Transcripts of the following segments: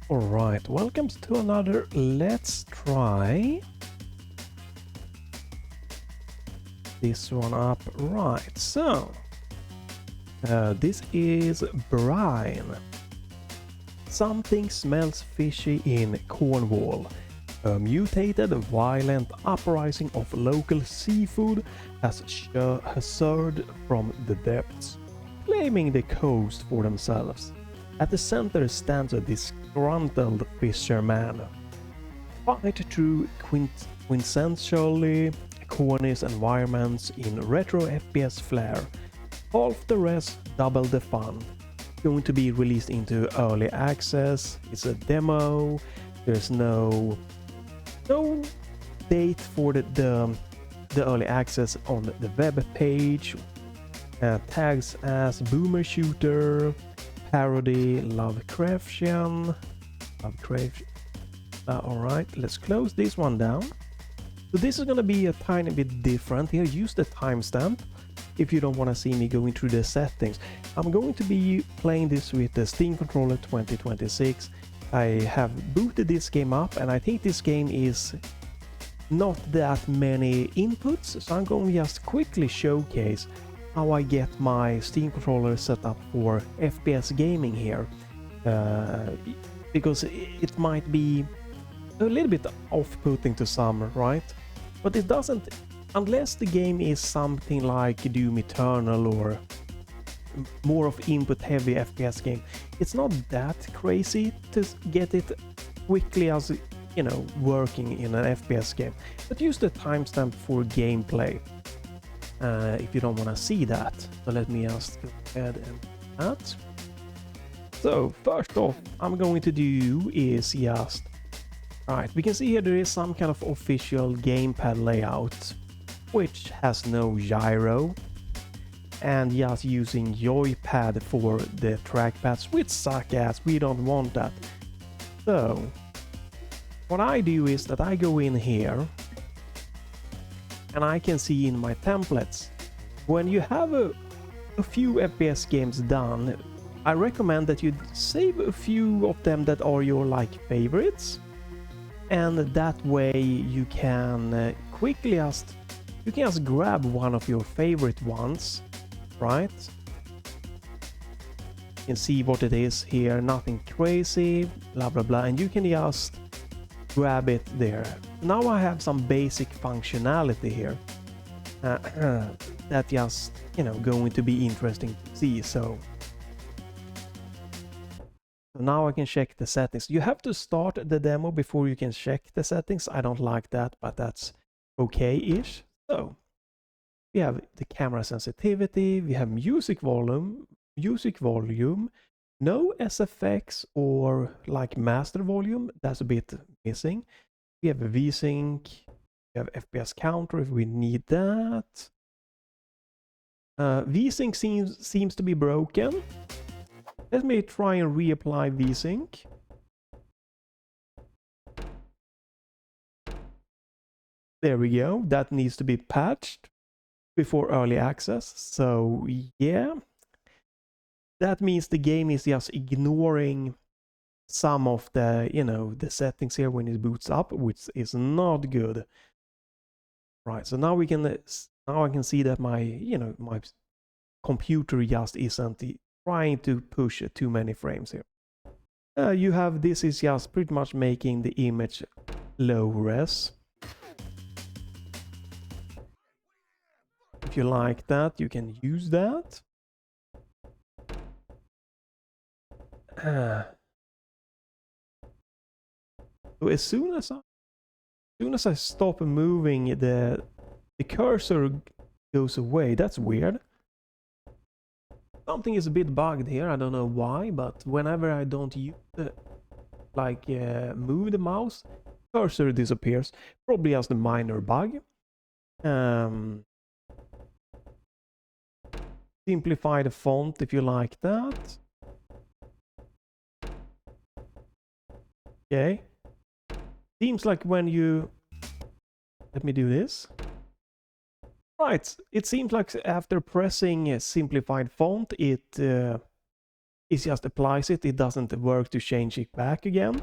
Alright, welcome to another Let's Try. This one up. Right, so this is BRINE. Something smells fishy in Cornwall. A mutated, violent uprising of local seafood has surged from the depths, claiming the coast for themselves. At the center stands a disgruntled fisherman. Fight through quintessentially Cornish environments in retro FPS flair. Half the rest, double the fun. Going to be released into early access. It's a demo. There's no date for the early access on the web page. Tags as boomer shooter, parody, Lovecraftian. Alright, let's close this one down. So this is gonna be a tiny bit different here. Use the timestamp if you don't want to see me going through the settings. I'm going to be playing this with the Steam Controller 2026. I have booted this game up, and I think this game is not that many inputs, so I'm going to just quickly showcase how I get my Steam controller set up for FPS gaming here, because it might be a little bit off-putting to some, right? But it doesn't, unless the game is something like Doom Eternal or more of input-heavy FPS game. It's not that crazy to get it quickly as, you know, working in an FPS game. But use the timestamp for gameplay if you don't want to see that. So let me just go ahead and do that. So first off, I'm going to do is just... Alright, we can see here there is some kind of official gamepad layout, which has no gyro, and just using joypad for the trackpads, which suck ass. We don't want that. So what I do is that I go in here and I can see in my templates, when you have a few FPS games done, I recommend that you save a few of them that are your favorites, and that way you can quickly just grab one of your favorite ones, right? You can see what it is here, nothing crazy, blah blah blah, and you can just grab it there. Now I have some basic functionality here that just, you know, going to be interesting to see. So now I can check the settings. You have to start the demo before you can check the settings. I don't like that, but that's okay-ish. So we have the camera sensitivity, we have music volume, no SFX or master volume, that's a bit missing. We have a VSync, we have FPS counter if we need that. VSync seems to be broken. Let me try and reapply VSync. There we go. That needs to be patched before early access. So yeah, that means the game is just ignoring some of the, you know, the settings here when it boots up, which is not good. Right. So now I can see that my, you know, my computer just isn't trying to push too many frames here. You have, this is just pretty much making the image low res. If you like that, you can use that. So as soon as I stop moving, the cursor goes away. That's weird. Something is a bit bugged here, I don't know why, but whenever I don't use move the mouse, cursor disappears. Probably just a minor bug. Simplify the font if you like that. Okay. Seems like when you... Let me do this. Right, it seems like after pressing a simplified font, it it just applies it. It doesn't work to change it back again.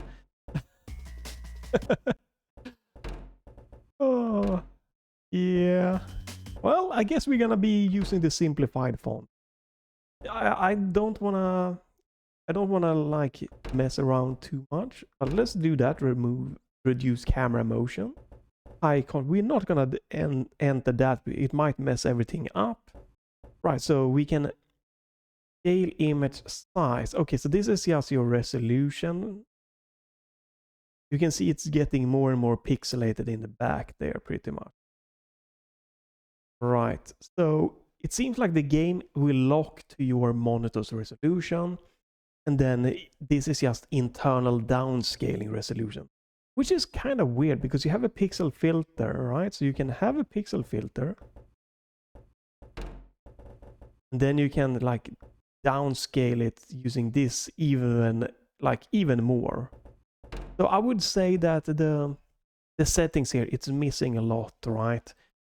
Oh, yeah. Well, I guess we're gonna be using the simplified font. I don't wanna like mess around too much, but let's do that. Reduce camera motion. Icon. We're not gonna enter that. It might mess everything up. Right. So we can scale image size. Okay. So this is just your resolution. You can see it's getting more and more pixelated in the back there, pretty much. Right. So it seems like the game will lock to your monitor's resolution. And then this is just internal downscaling resolution, which is kind of weird because you have a pixel filter, right? So you can have a pixel filter. And then you can like downscale it using this even more. So I would say that the settings here, it's missing a lot, right?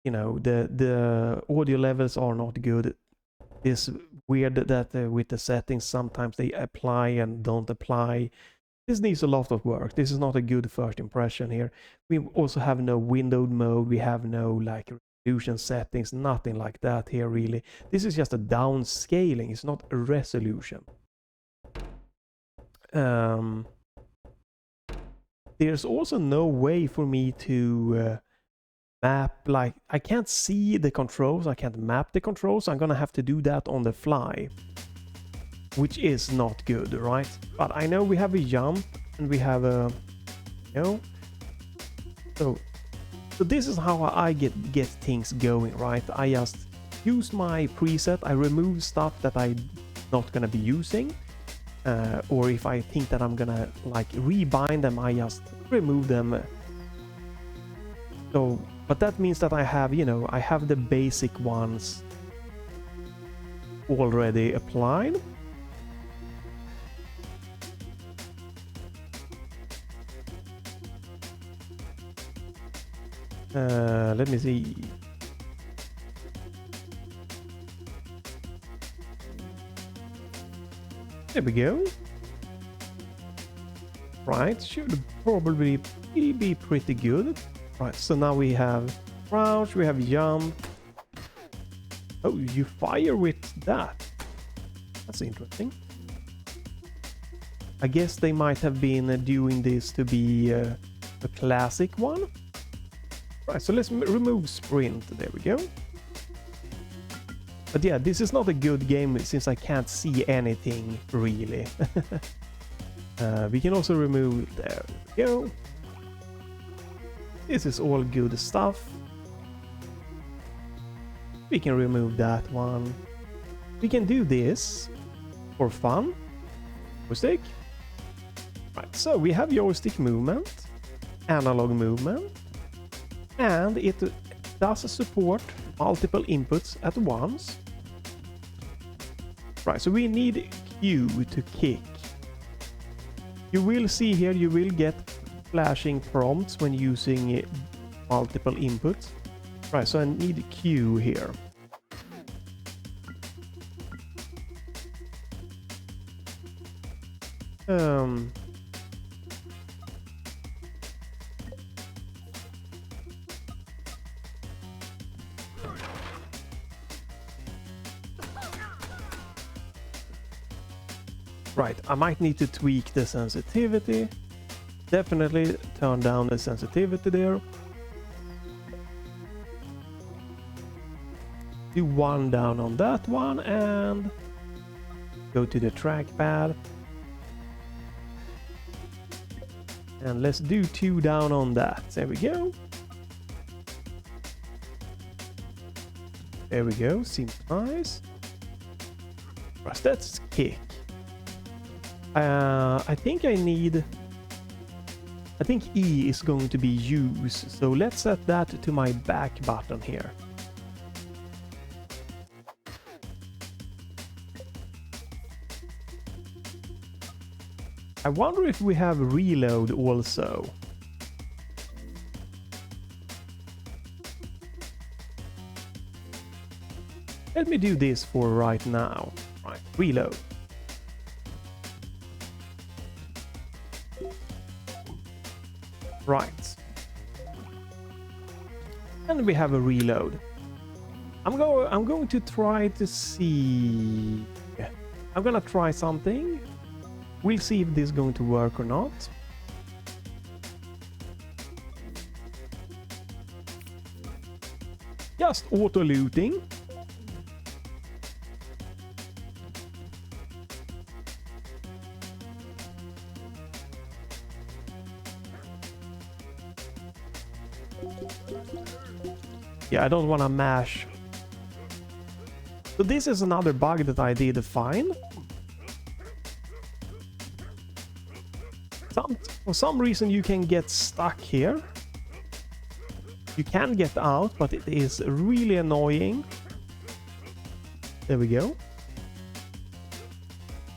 You know, the audio levels are not good. It's weird that with the settings sometimes they apply and don't apply. This needs a lot of work. This is not a good first impression here. We also have no windowed mode. We have no like resolution settings, nothing like that here really. This is just a downscaling. It's not a resolution. There's also no way for me to map, like I can't see the controls, I can't map the controls. I'm gonna have to do that on the fly, which is not good, right? But I know we have a jump and we have a, you know, so this is how I get things going, right? I just use my preset, I remove stuff that I'm not gonna be using, or if I think that I'm gonna like rebind them, I just remove them. So, but that means that I have, you know, I have the basic ones already applied. Let me see. There we go. Right, should probably be pretty good. Right, so now we have crouch, we have jump. Oh, you fire with that. That's interesting. I guess they might have been doing this to be a classic one. Right, so let's remove sprint. There we go. But yeah, this is not a good game since I can't see anything really. We can also remove, there we go. This is all good stuff. We can remove that one. We can do this for fun. Joystick. Right, so we have joystick movement, analog movement, and it does support multiple inputs at once. Right, so we need Q to kick. You will see here, you will get flashing prompts when using multiple inputs. Right, so I need Q here. Right, I might need to tweak the sensitivity. Definitely turn down the sensitivity there. Do one down on that one and go to the trackpad. And let's do 2 down on that. There we go. There we go, seems nice. Right, that's kick. I think E is going to be use, so let's set that to my back button here. I wonder if we have reload also. Let me do this for right now. Right, reload. Right. And we have a reload. I'm going to try to see. I'm gonna try something. We'll see if this is going to work or not. Just auto looting. Yeah, I don't want to mash. So this is another bug that I did find. For some reason you can get stuck here. You can get out, but it is really annoying. There we go.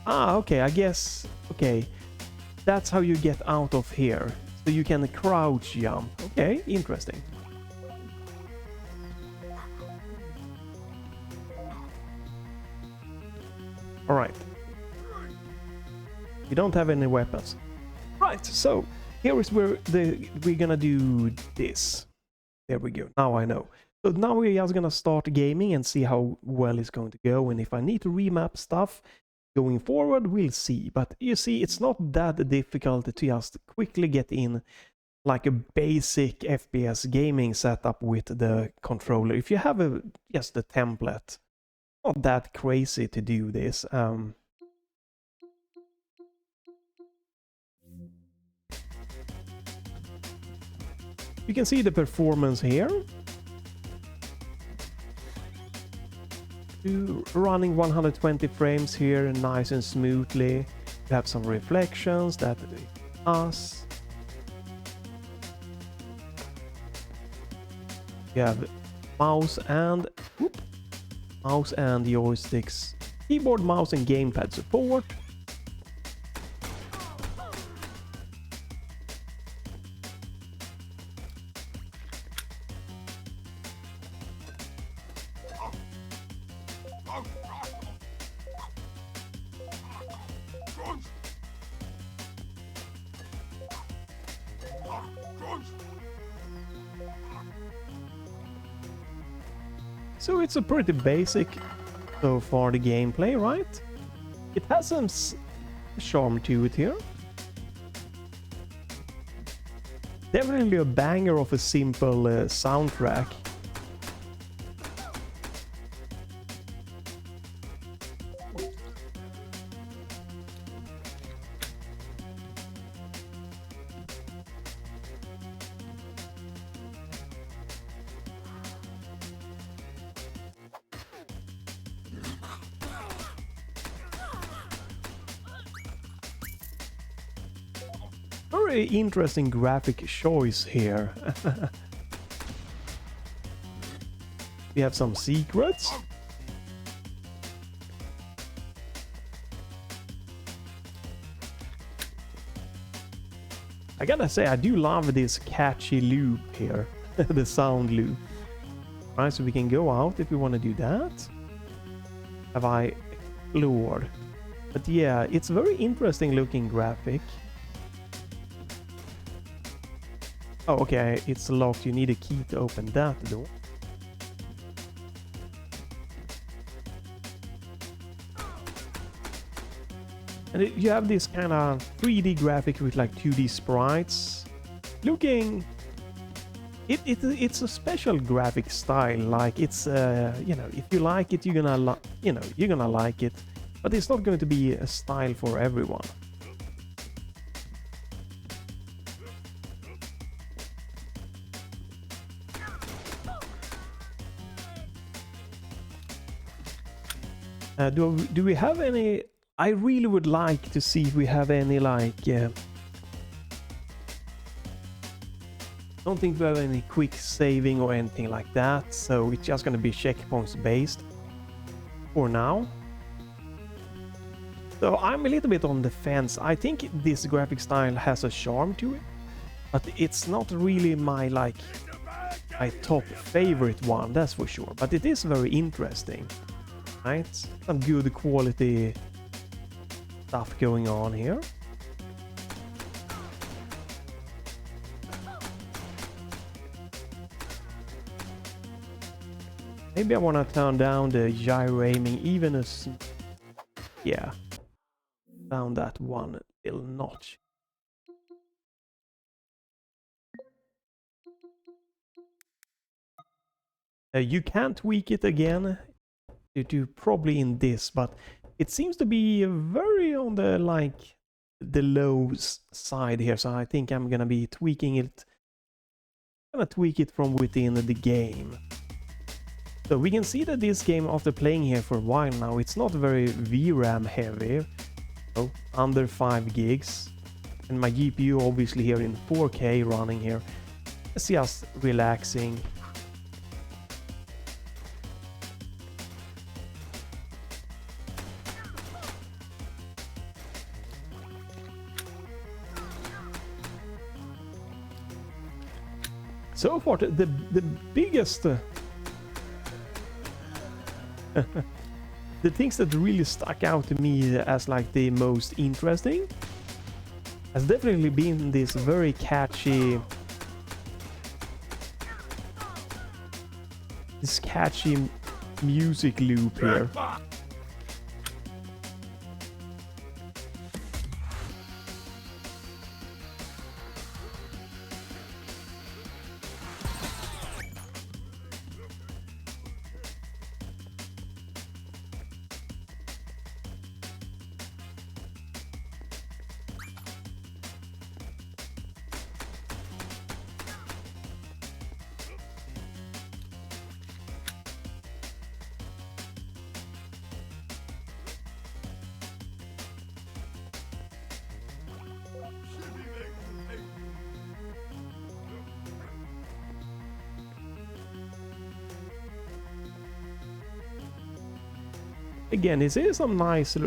Ah, okay, I guess... Okay, that's how you get out of here. So you can crouch jump. Okay, interesting. Alright. We don't have any weapons. Right, so here is where we're gonna do this. There we go, now I know. So now we're just gonna start gaming and see how well it's going to go, and if I need to remap stuff going forward, we'll see. But you see, it's not that difficult to just quickly get in like a basic FPS gaming setup with the controller. If you have just the template, not that crazy to do this. You can see the performance here. Running 120 frames here, nice and smoothly. You have some reflections that us. You have mouse and joysticks, keyboard, mouse, and gamepad support. So it's a pretty basic so far, the gameplay, right? It has some charm to it here. Definitely a banger of a simple soundtrack. Very interesting graphic choice here. We have some secrets. I gotta say, I do love this catchy loop here, the sound loop. Right, so we can go out if we want to do that. Have I explored? But yeah, it's very interesting looking graphic. Oh, okay, it's locked. You need a key to open that door. And you have this kind of 3D graphic with like 2D sprites. Looking... It's a special graphic style. Like it's, you know, if you like it, you're gonna like it. But it's not going to be a style for everyone. Do we have any... I really would like to see if we have any like... don't think we have any quick saving or anything like that, so it's just gonna be checkpoints based for now. So I'm a little bit on the fence. I think this graphic style has a charm to it, but it's not really my like my top favorite one, that's for sure. But it is very interesting. Right? Some good quality stuff going on here. Maybe I want to turn down the gyro aiming even as... Yeah. Down that one little notch. You can tweak it again. You do probably in this, but it seems to be very on the like the low side here, so I think I'm gonna be tweaking it. I'm gonna tweak it from within the game. So we can see that this game, after playing here for a while now, it's not very VRAM heavy. So under 5 gigs. And my GPU obviously here in 4K running here. It's just relaxing. So far, the biggest... the things that really stuck out to me as like the most interesting has definitely been this very catchy... This catchy music loop here. Again, is there some nice...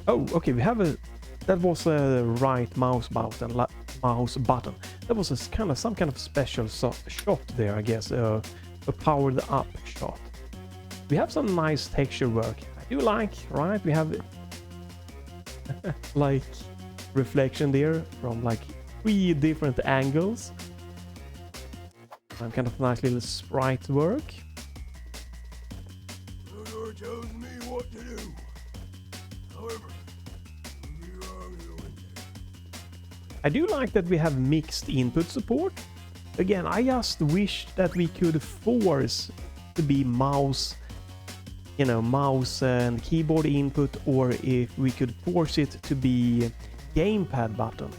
Oh, okay, we have a... That was a right mouse button. That was a kind of some kind of special shot there, I guess. A powered up shot. We have some nice texture work. I do like, right? We have like reflection there from like 3 different angles. Some kind of nice little sprite work. Tells me what to do. However, I do like that we have mixed input support. Again, I just wish that we could force to be mouse, you know, mouse and keyboard input, or if we could force it to be gamepad button.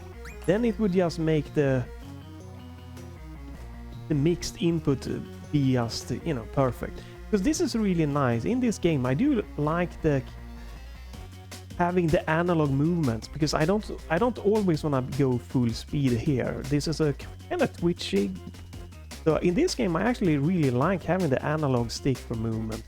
Then it would just make the mixed input be just, you know, perfect. Because this is really nice. In this game, I do like the having the analog movements, because I don't always want to go full speed here. This is a kind of twitchy. So in this game, I actually really like having the analog stick for movement.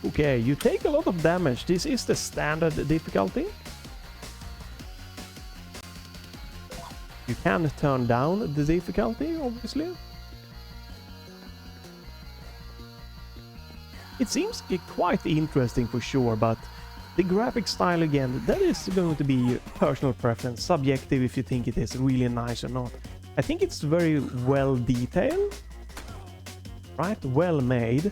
Okay, you take a lot of damage. This is the standard difficulty. You can turn down the difficulty, obviously. It seems quite interesting for sure, but the graphic style, again, that is going to be personal preference, subjective if you think it is really nice or not. I think it's very well detailed, right? Well made.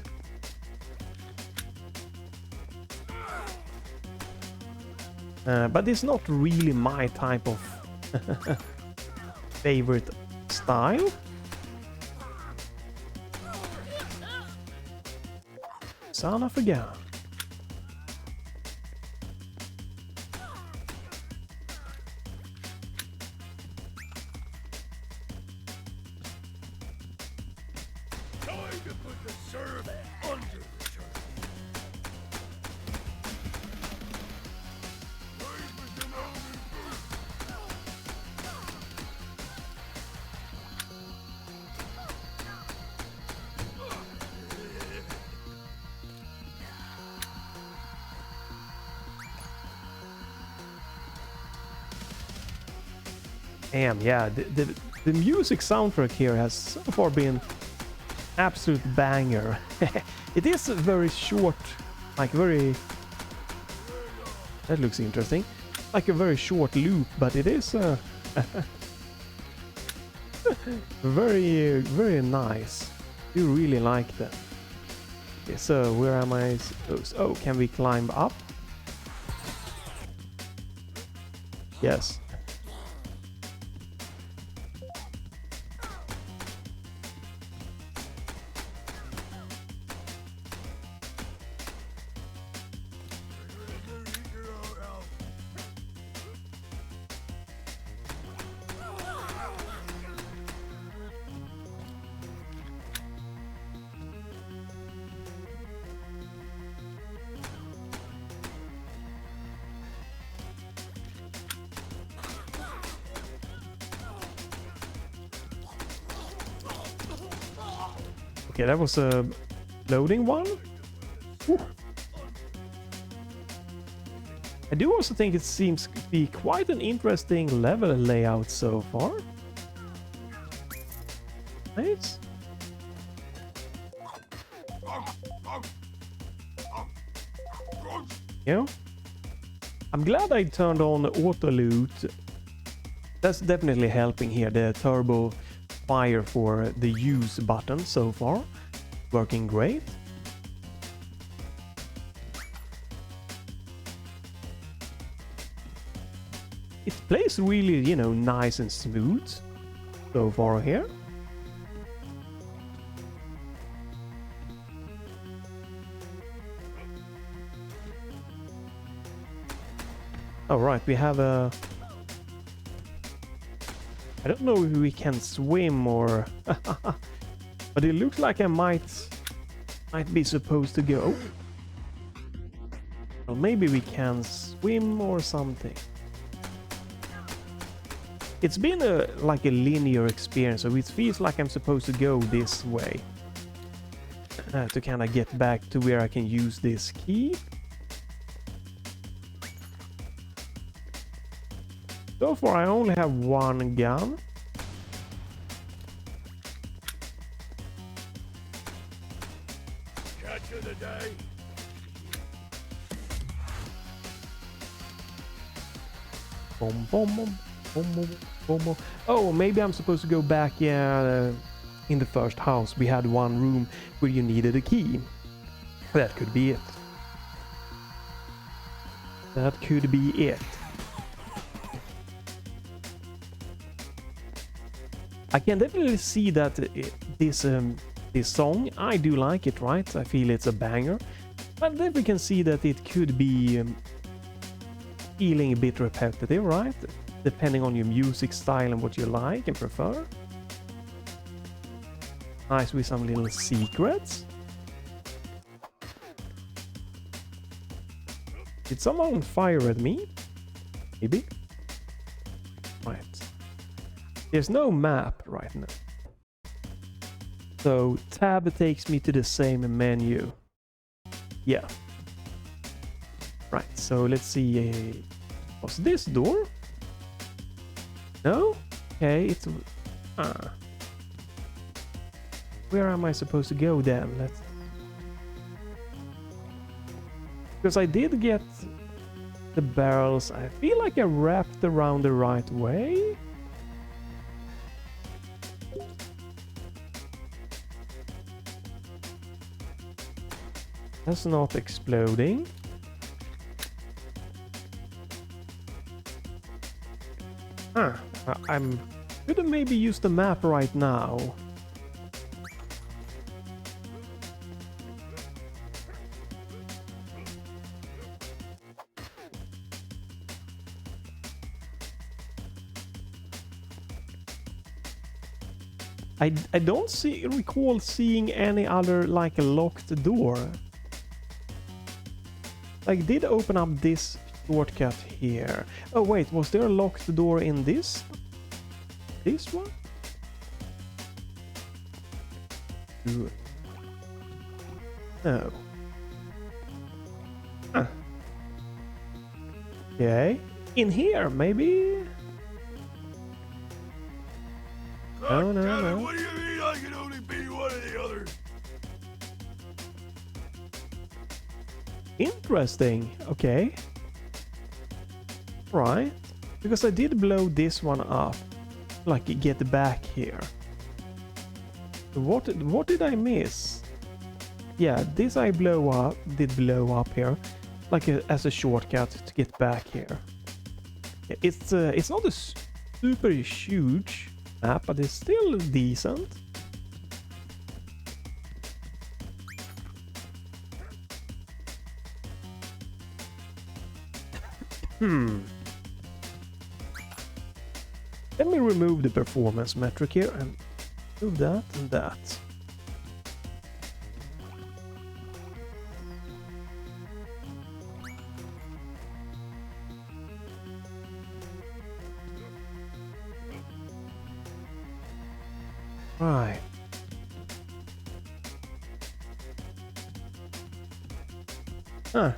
But it's not really my type of favorite style. Son of a gun. time to put the serve under the turf. Damn, yeah, the music soundtrack here has so far been absolute banger. It is a very short, like very... That looks interesting. Like a very short loop, but it is very, very nice. You really like that. Okay, so where am I supposed... Oh, can we climb up? Yes. Okay, that was a loading one. Whew. I do also think it seems to be quite an interesting level layout so far. Nice. Yeah. I'm glad I turned on auto loot. That's definitely helping here. The turbo fire for the use button so far. Working great. It plays really, you know, nice and smooth so far here. All right, we have a... I don't know if we can swim or... but it looks like I might be supposed to go. Well, maybe we can swim or something. It's been like a linear experience, so it feels like I'm supposed to go this way. To kind of get back to where I can use this key. So far I only have one gun. Catch of the day. Boom, boom, boom, boom, boom, boom, boom. Oh, maybe I'm supposed to go back, yeah, in the first house. We had one room where you needed a key. That could be it. That could be it. I can definitely see that this song, I do like it, right? I feel it's a banger. But then we can see that it could be feeling a bit repetitive, right? Depending on your music style and what you like and prefer. Nice with some little secrets. Did someone fire at me? Maybe? Right. There's no map right now. So tab takes me to the same menu. Yeah. Right, so let's see. What's this door? No? Okay, it's... Where am I supposed to go then? Let's... Because I did get the barrels. I feel like I wrapped around the right way. That's not exploding. I'm gonna maybe use the map right now. I don't recall seeing any other like a locked door. I did open up this shortcut here. Oh wait, was there a locked door in this? This one? No. Huh. Okay. In here, maybe? No, no, Damn it, no. what do you mean I can only be one or the other? Interesting. Okay. Right. Because I did blow this one up. Like get back here. What did I miss? Yeah, this I did blow up here. Like as a shortcut to get back here. Yeah, it's not a super huge map, but it's still decent. Let me remove the performance metric here and do that and that. Right. Huh.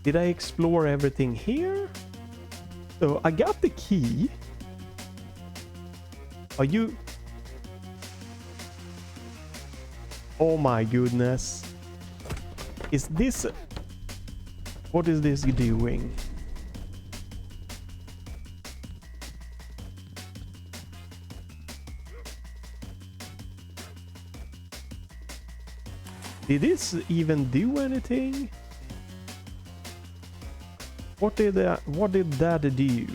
Did I explore everything here? So I got the key. Are you... Oh my goodness. Is this... What is this doing? Did this even do anything? What did that do?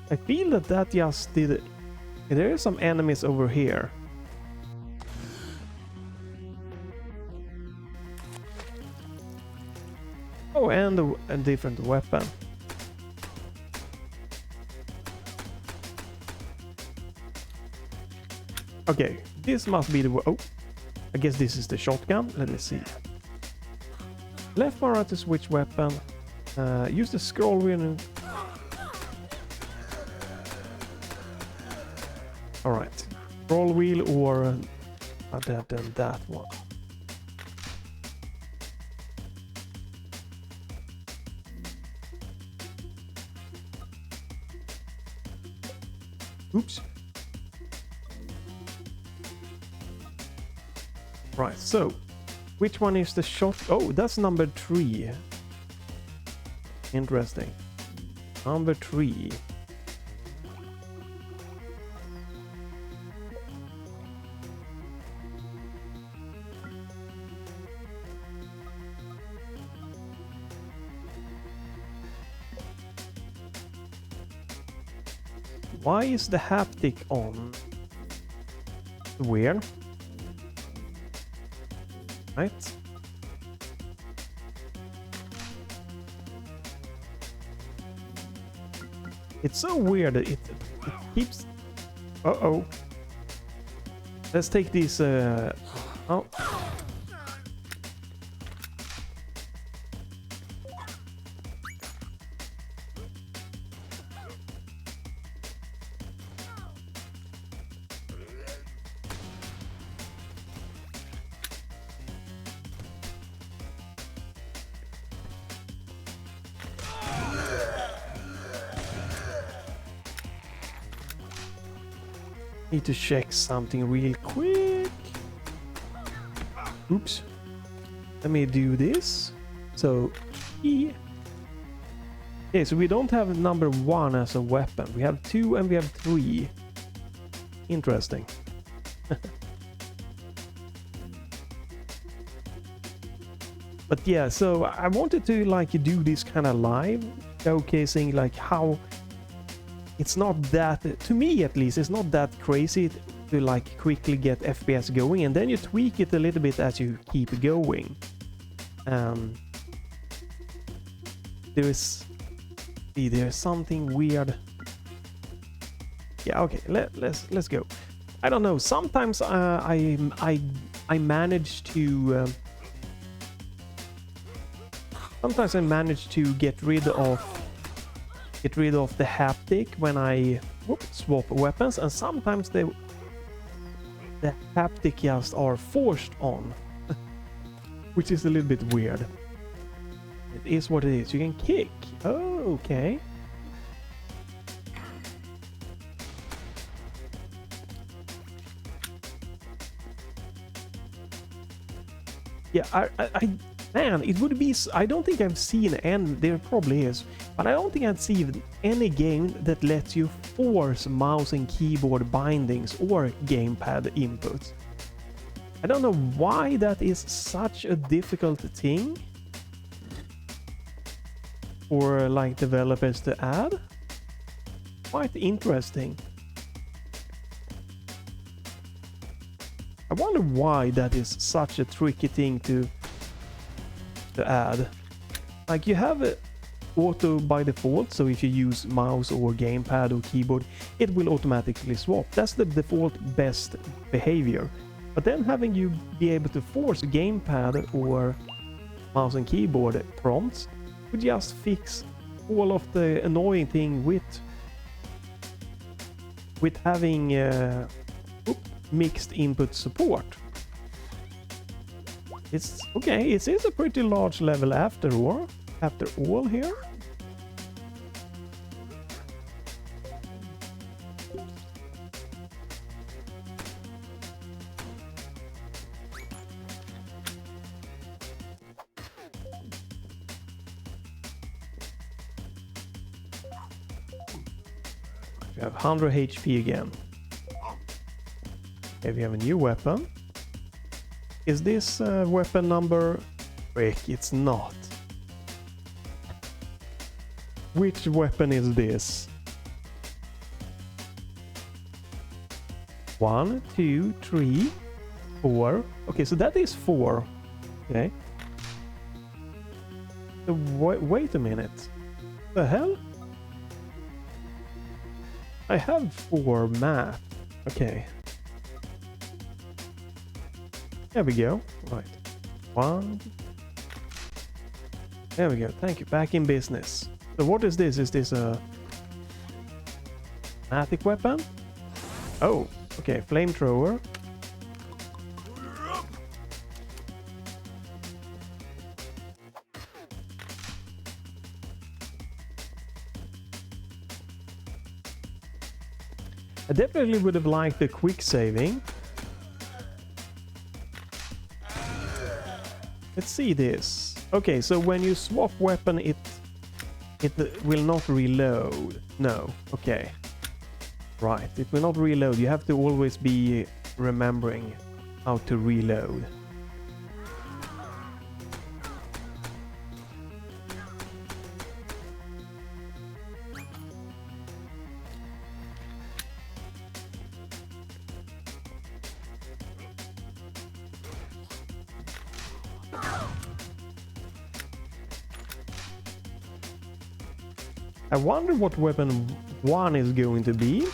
I feel that just did... There are some enemies over here. Oh, and a different weapon. Okay, this must be the... Oh, I guess this is the shotgun. Let me see. Left bar to switch weapon. Use the scroll wheel and... Alright. Scroll wheel or... that one. Oops. Right, so which one is the shot? Oh, that's number 3. Interesting. Number 3. Why is the haptic on? Weird. Right. It's so weird that it keeps... Uh-oh. Let's take these... Oh. Need to check something real quick. Oops. Let me do this. So, E. Okay, so we don't have number 1 as a weapon. We have 2 and we have 3. Interesting. But yeah, so I wanted to like do this kind of live, showcasing like how it's not that, to me at least, it's not that crazy to like quickly get FPS going, and then you tweak it a little bit as you keep going. There's something weird. Yeah, okay, let's go. I don't know. Sometimes I manage to. Sometimes I manage to get rid of the haptic when I swap weapons, and sometimes the haptic just are forced on, which is a little bit weird. is what it is. You can kick. Oh, okay. Yeah, man, it would be... I don't think I've seen, and there probably is, but I don't think I've seen any game that lets you force mouse and keyboard bindings or gamepad inputs. I don't know why that is such a difficult thing for like developers to add. Quite interesting. I wonder why that is such a tricky thing to add. Like, you have it auto by default, so if you use mouse or gamepad or keyboard, it will automatically swap. That's the default best behavior. But then having you be able to force gamepad or mouse and keyboard prompts would just fix all of the annoying thing with having mixed input support. It's okay, it is a pretty large level after all here. We have 100 HP again. Okay, we have a new weapon. Is this weapon number... Frick, it's not. Which weapon is this? 1, 2, 3, 4. Okay, so that is 4. Okay. So wait a minute. The hell? I have 4 math. Okay. There we go. Right. 1. There we go. Thank you. Back in business. So what is this? Is this a matic weapon? Oh, okay. Flamethrower. I definitely would have liked the quick saving. Let's see this. Okay, so when you swap weapon, it will not reload. No, okay. Right, it will not reload. You have to always be remembering how to reload. I wonder what weapon 1 is going to be.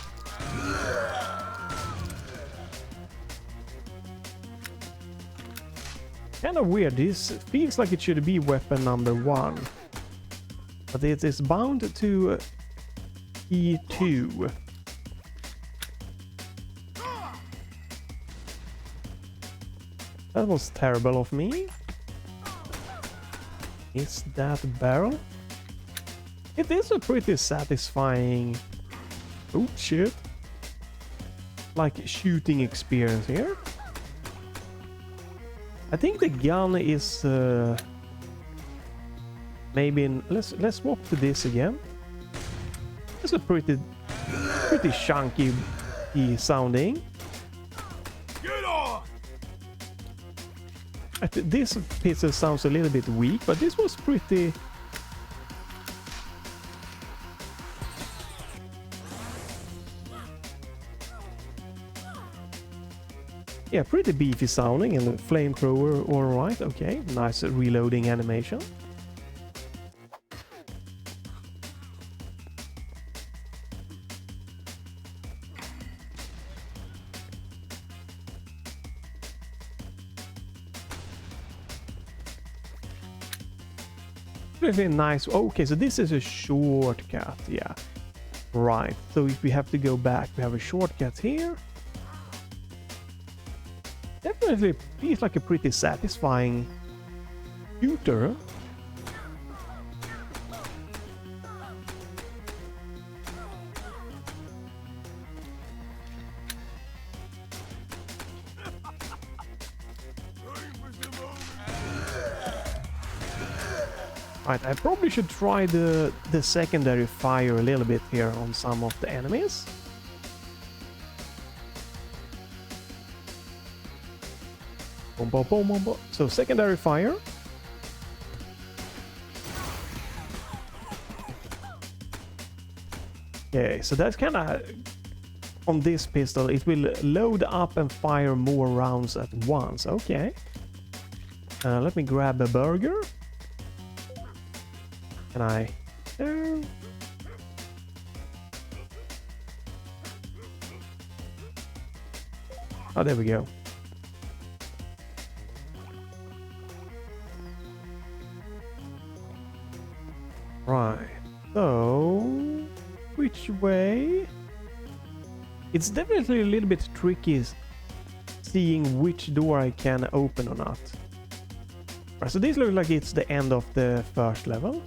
Kind of weird. This feels like it should be weapon number 1. But it is bound to E2. That was terrible of me. Is that barrel? It is a pretty satisfying... Oh shit. Like shooting experience here. I think the gun is maybe in... Let's swap to this again. It's a pretty chunky sounding. Get off! This pistol sounds a little bit weak, but this was pretty... Yeah, pretty beefy sounding, and the flamethrower, alright, okay. Nice reloading animation. Really nice. Okay, so this is a shortcut, yeah. Right, so if we have to go back, we have a shortcut here. Definitely feels like a pretty satisfying shooter. Right, I probably should try the secondary fire a little bit here on some of the enemies. Boom, boom, boom, boom, boom. So secondary fire. Okay, so that's kind of... On this pistol, it will load up and fire more rounds at once. Okay. Let me grab a burger. Can I... Oh, there we go. Right. So... Which way? It's definitely a little bit tricky seeing which door I can open or not. Right, so this looks like it's the end of the first level.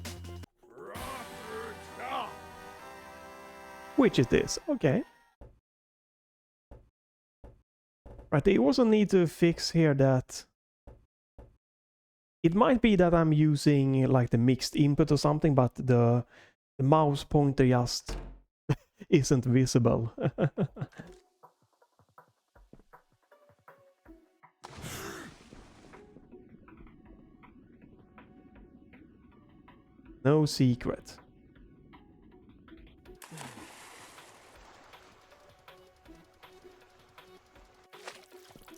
Which is this? Okay. Right, they also need to fix here that... It might be that I'm using like the mixed input or something, but the mouse pointer just isn't visible. No secret.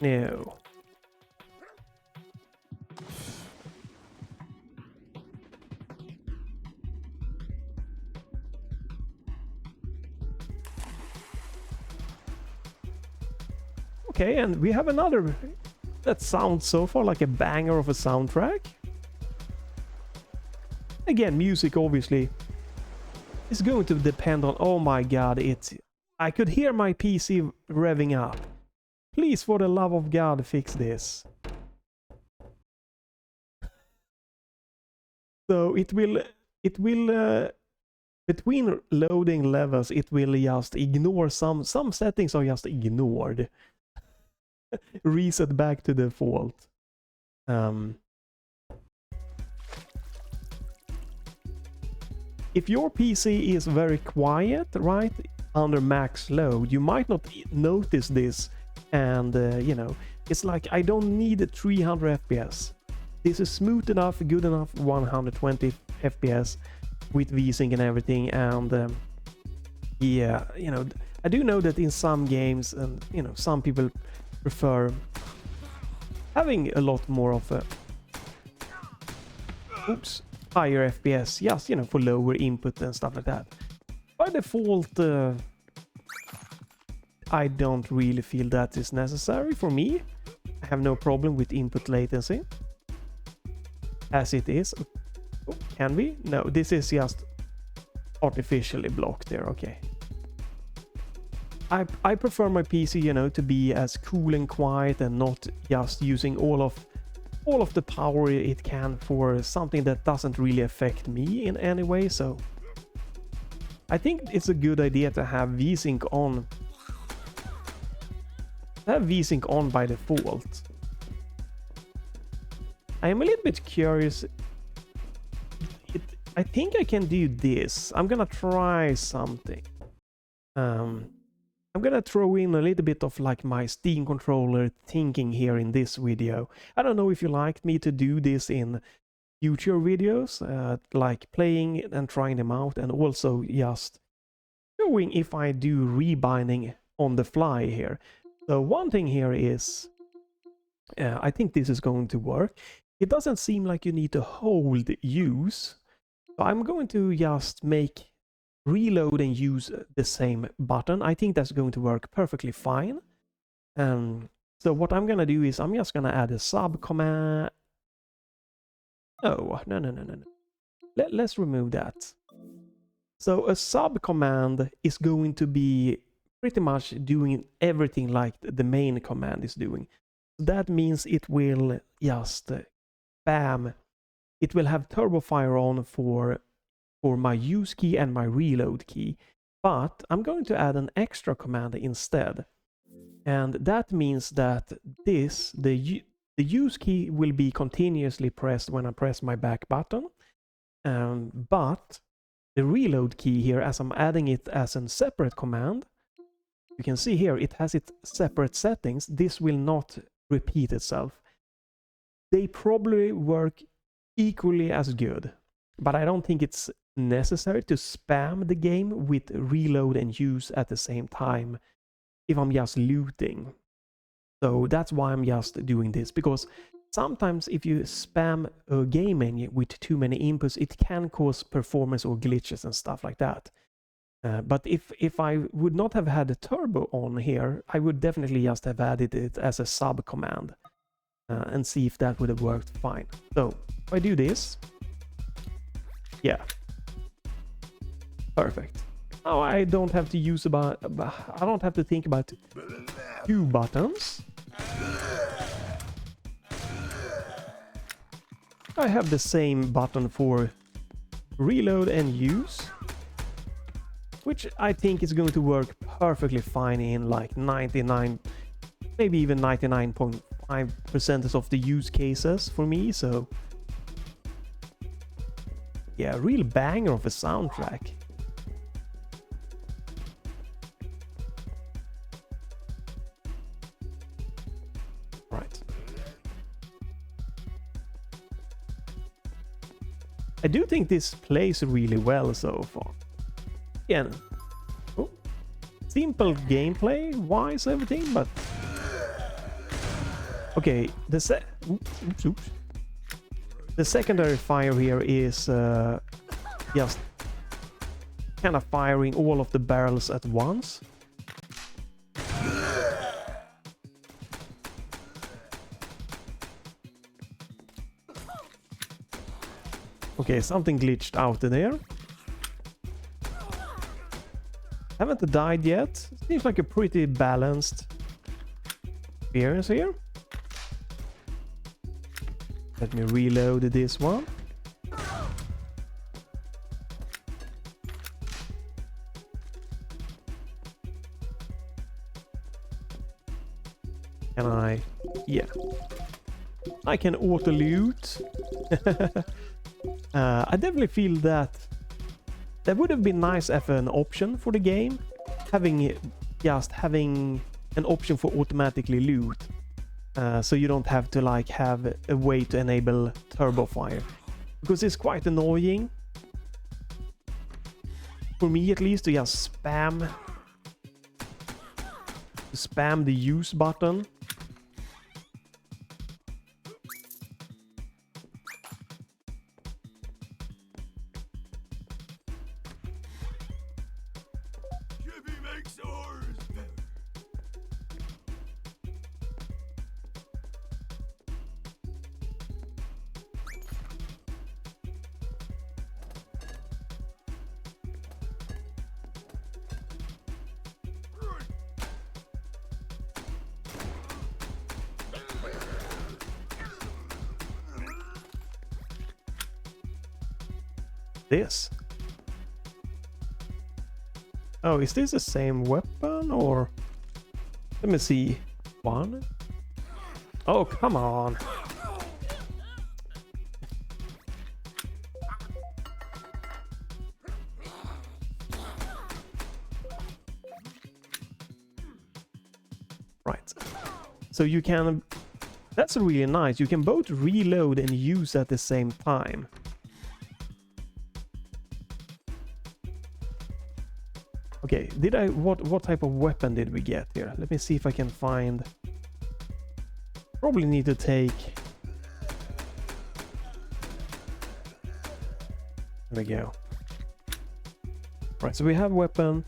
No. Okay, and we have another that sounds so far like a banger of a soundtrack. Again, music obviously is going to depend on... Oh my god, I could hear my PC revving up. Please, for the love of God, fix this. So it will between loading levels, it will just ignore some settings are just ignored. Reset back to default. If your PC is very quiet, right, under max load, you might not notice this, and you know, it's like I don't need 300 FPS. This is smooth enough, good enough, 120 FPS with VSync and everything, and yeah, you know, I do know that in some games, and you know, some people prefer having a lot more of a higher FPS, just, you know, for lower input and stuff like that. By default, I don't really feel that is necessary for me. I have no problem with input latency as it is. Oh, can we? No, this is just artificially blocked there. Okay. I prefer my PC, you know, to be as cool and quiet and not just using all of the power it can for something that doesn't really affect me in any way. So I think it's a good idea to have VSync on. Have VSync on by default. I am a little bit curious. I think I can do this. I'm gonna try something. I'm gonna throw in a little bit of like my Steam controller thinking here in this video. I don't know if you like me to do this in future videos, like playing and trying them out, and also just showing if I do rebinding on the fly here. So one thing here is, I think this is going to work. It doesn't seem like you need to hold use. So I'm going to just make reload and use the same button. I think that's going to work perfectly fine. So what I'm going to do is I'm just going to add a sub command. Oh, no. Let's remove that. So a sub command is going to be pretty much doing everything like the main command is doing. That means it will just spam. It will have turbo fire on for my use key and my reload key, but I'm going to add an extra command instead, and that means that the use key will be continuously pressed when I press my back button, But the reload key here, as I'm adding it as a separate command, you can see here it has its separate settings. This will not repeat itself. They probably work equally as good, but I don't think it's necessary to spam the game with reload and use at the same time if I'm just looting. So that's why I'm just doing this, because sometimes if you spam a game menu with too many inputs, it can cause performance or glitches and stuff like that. But if I would not have had a turbo on here, I would definitely just have added it as a sub command and see if that would have worked fine. So if I do this, yeah, perfect. Now I don't have to use I don't have to think about two buttons. I have the same button for reload and use, which I think is going to work perfectly fine in like 99, maybe even 99.5% of the use cases for me. So yeah, real banger of a soundtrack. Right. I do think this plays really well so far. Again, simple gameplay wise, everything, but okay, the secondary fire here is just kind of firing all of the barrels at once. Okay, something glitched out there. Haven't died yet. Seems like a pretty balanced experience here. Let me reload this one. Can I? Yeah. I can auto loot. I definitely feel that would have been nice as an option for the game, having an option for automatically loot, so you don't have to like have a way to enable turbo fire, because it's quite annoying for me at least to just spam the use button. This. Oh, is this the same weapon or? Let me see. One. Oh, come on. Right. So you can. That's really nice. You can both reload and use at the same time. Okay, what type of weapon did we get here? Let me see if I can find. Probably need to take. There we go. Right, so we have weapon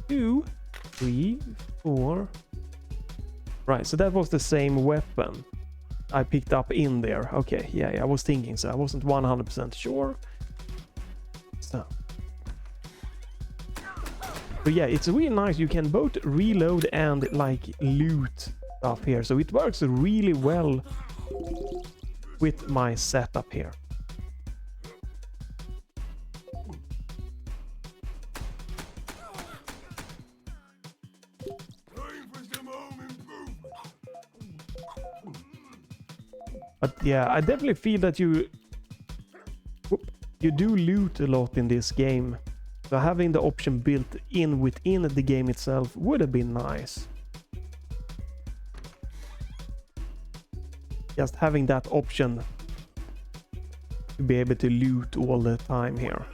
2, 3, 4. Right, so that was the same weapon I picked up in there. Okay, yeah, I was thinking so. I wasn't 100% sure. So. But yeah, it's really nice. You can both reload and like loot stuff here. So it works really well with my setup here. But yeah, I definitely feel that you you do loot a lot in this game. So having the option built in within the game itself would have been nice. Just having that option to be able to loot all the time here.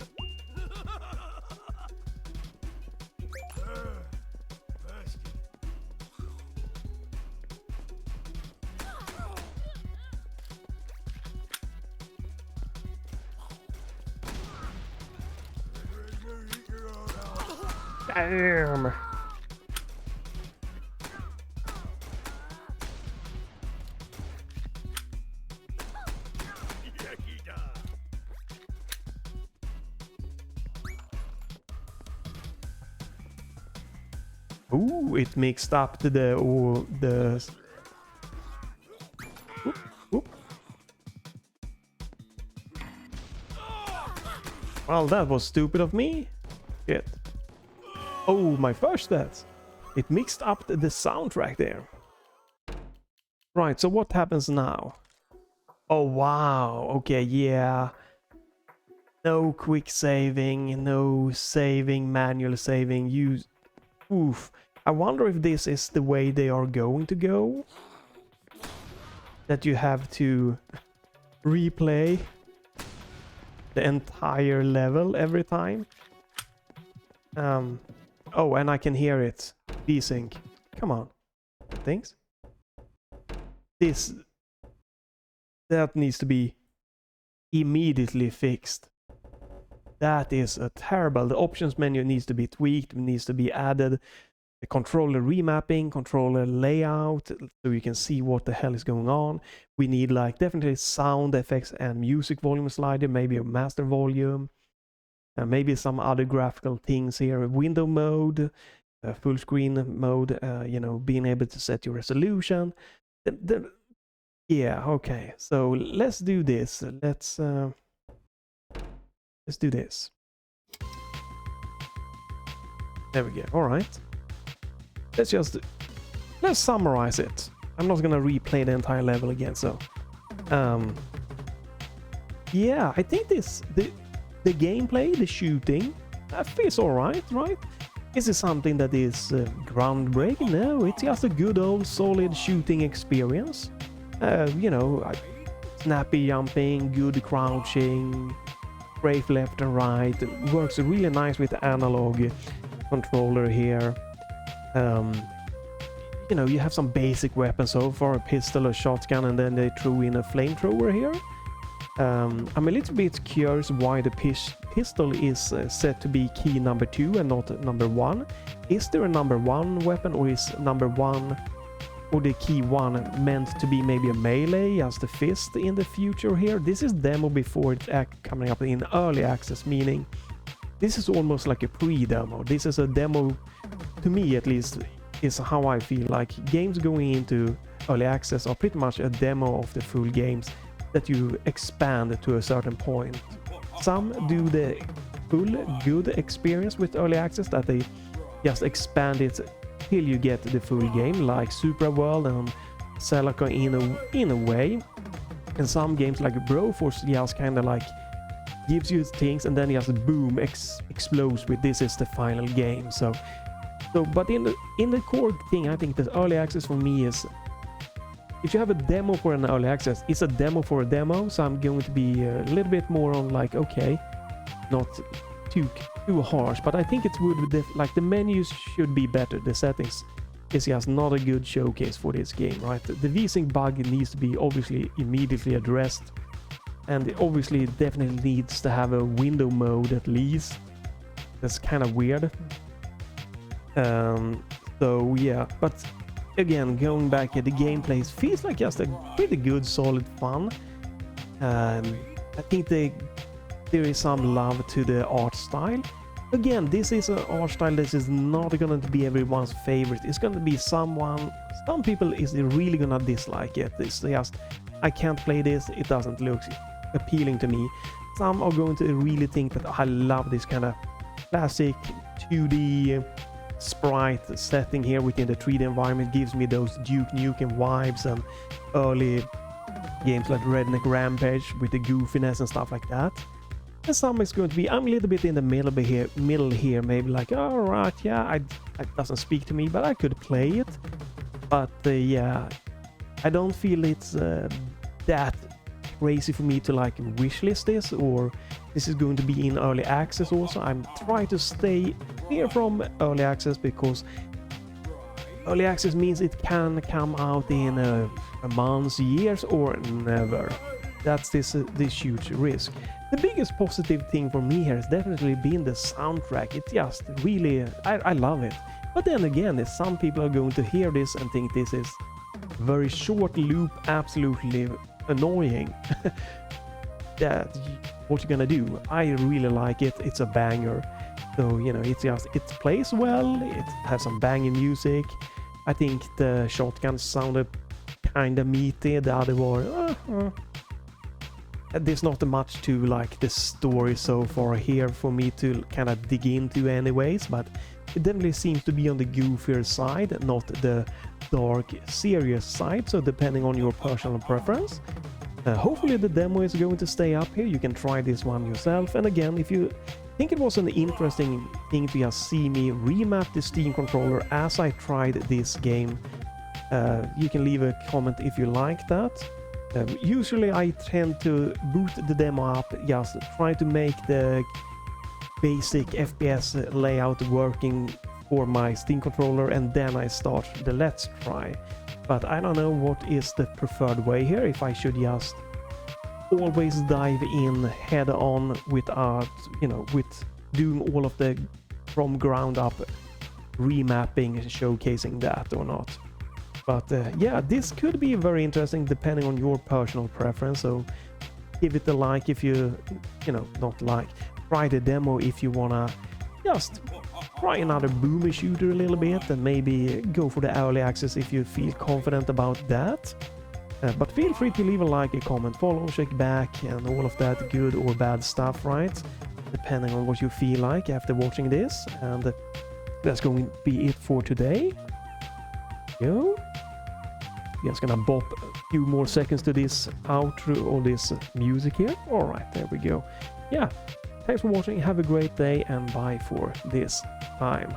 Damn. Ooh, it mixed up to the Oop, oop. Well, that was stupid of me. Shit. Oh, my first stats. It mixed up the soundtrack there. Right, so what happens now? Oh, wow. Okay, yeah. No quick saving, no saving, manual saving. Use. Oof. I wonder if this is the way they are going to go. That you have to replay the entire level every time. Oh, and I can hear it. Desync. Come on. Thanks. That needs to be immediately fixed. That is a terrible. The options menu needs to be tweaked, needs to be added. The controller remapping, controller layout, so you can see what the hell is going on. We need like definitely sound effects and music volume slider, maybe a master volume. Maybe some other graphical things here. Window mode, full screen mode, you know, being able to set your resolution. Yeah, okay. So let's do this. Let's do this. There we go. All right. Let's summarize it. I'm not gonna replay the entire level again. So, yeah, I think the gameplay, the shooting, that feels alright, right? Is it something that is groundbreaking? No, it's just a good old solid shooting experience. You know, snappy jumping, good crouching, strafe left and right. It works really nice with the analog controller here. You know, you have some basic weapons so far, a pistol, a shotgun, and then they threw in a flamethrower here. I'm a little bit curious why the pistol is set to be key number 2 and not number 1. Is there a number 1 weapon, or is number 1 or the key 1 meant to be maybe a melee as the fist in the future here? This is demo before it's coming up in early access, meaning this is almost like a pre-demo. This is a demo, to me at least, is how I feel like games going into early access are pretty much a demo of the full games that you expand to a certain point. Some do the full good experience with early access, that they just expand it till you get the full game, like Supra World and Celica in a way. And some games like Broforce just kind of like gives you things and then just boom, explodes with this is the final game. So but in the core thing, I think that early access for me is, if you have a demo for an early access, it's a demo for a demo. So I'm going to be a little bit more on like, okay, not too harsh, but I think it would be like the menus should be better. The settings is just not a good showcase for this game, right? The VSync bug needs to be obviously immediately addressed, and it obviously definitely needs to have a window mode at least. That's kind of weird. So yeah, but again, going back at the gameplay, feels like just a pretty good, solid fun. I think there is some love to the art style. Again, this is an art style that is not going to be everyone's favorite. It's going to be some people is really gonna dislike it. It's just, I can't play this, it doesn't look appealing to me. Some are going to really think that I love this kind of classic 2D sprite setting here within the 3D environment. Gives me those Duke Nukem vibes and early games like Redneck Rampage with the goofiness and stuff like that. And some is going to be, I'm a little bit in the middle here, maybe like, all right, yeah, it doesn't speak to me, but I could play it. But yeah, I don't feel it's that crazy for me to like wishlist this, or this is going to be in early access also. I'm trying to stay clear from early access, because early access means it can come out in a month, years, or never. That's this huge risk. The biggest positive thing for me here has definitely been the soundtrack. It just really, I love it. But then again, some people are going to hear this and think this is very short loop, absolutely annoying. That what you're gonna do. I really like it. It's a banger. So, you know, it plays well. It has some banging music. I think the shotgun sounded kind of meaty. The other one, there's not much to like the story so far here for me to kind of dig into anyways, but it definitely seems to be on the goofier side, not the dark, serious side, so depending on your personal preference. Hopefully the demo is going to stay up here. You can try this one yourself, and again, if you think it was an interesting thing to just see me remap the Steam controller as I tried this game, you can leave a comment if you like that. Usually I tend to boot the demo up, just try to make the basic FPS layout working for my Steam controller, and then I start the Let's Try. But I don't know what is the preferred way here, if I should just always dive in head on without, you know, with doing all of the from ground up remapping, showcasing that or not. But yeah, this could be very interesting depending on your personal preference, so give it a like if you know, not like, try the demo if you wanna just try another boomer shooter a little bit, and maybe go for the early access if you feel confident about that. But feel free to leave a like, a comment, follow, check back, and all of that good or bad stuff, right? Depending on what you feel like after watching this. And that's going to be it for today. Yo. Just gonna bop a few more seconds to this outro, or this music here. Alright, there we go. Yeah, thanks for watching, have a great day, and bye for this time.